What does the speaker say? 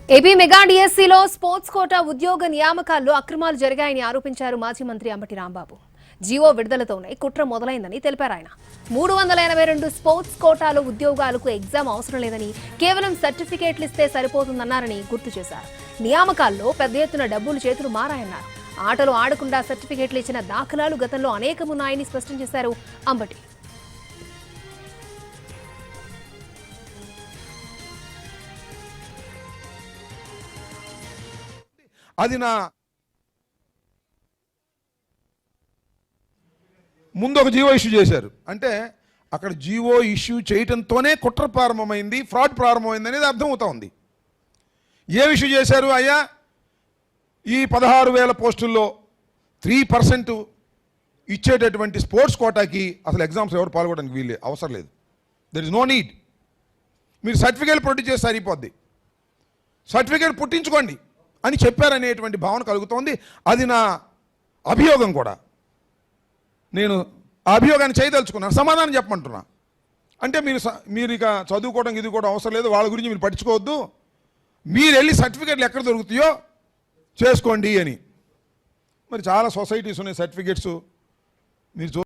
AP mega డిఎస్సీలో sports quota ఉద్యోగ నియామకాల్లో అక్రమాలు జరిగాయని ఆరోపించారు మాజీ మంత్రి అంబటి రాంబాబు. జీవో విడుదలతోనే కుట్ర మొదలైందని తెలిపారు ఆయన. 382 స్పోర్ట్స్ కోటాలో ఉద్యోగాలకు ఎగ్జామ్ అవసరం లేదని, కేవలం సర్టిఫికేట్లు ఇస్తే సరిపోతుందన్నారని గుర్తు చేశారు. నియామకాల్లో పెద్ద ఎత్తున డబ్బులు చేతులు మారాయన్నారు. ఆటలు ఆడకుండా సర్టిఫికేట్లు ఇచ్చిన దాఖలాలు గతంలో అనేకమున్నాయని స్పష్టం చేశారు అంబటి. అది నా ముందు ఒక జీవో ఇష్యూ చేశారు అంటే అక్కడ జీవో ఇష్యూ చేయటంతోనే కుట్ర ప్రారంభమైంది, ఫ్రాడ్ ప్రారంభమైంది అనేది అర్థమవుతోంది. ఏ ఇష్యూ చేశారు? అయ్యా, ఈ 16,000 పోస్టుల్లో 3% ఇచ్చేటటువంటి స్పోర్ట్స్ కోటాకి అసలు ఎగ్జామ్స్ ఎవరు పాల్గొనడానికి వీలు అవసరం లేదు. There is no need. మీరు సర్టిఫికేట్ ప్రొడ్యూస్ చేస్తే సరిపోద్ది, సర్టిఫికేట్ పుట్టించుకోండి అని చెప్పారనేటువంటి భావన కలుగుతోంది. అది నా అభియోగం కూడా. నేను ఆ అభియోగాన్ని చేయదలుచుకున్నాను, సమాధానం చెప్పమంటున్నా. అంటే మీరు ఇక చదువుకోవడం ఇది కూడా అవసరం లేదు, వాళ్ళ గురించి మీరు పట్టించుకోవద్దు, మీరు వెళ్ళి సర్టిఫికేట్లు ఎక్కడ దొరుకుతాయో చేసుకోండి అని. మరి చాలా సొసైటీస్ ఉన్నాయి సర్టిఫికేట్స్ మీరు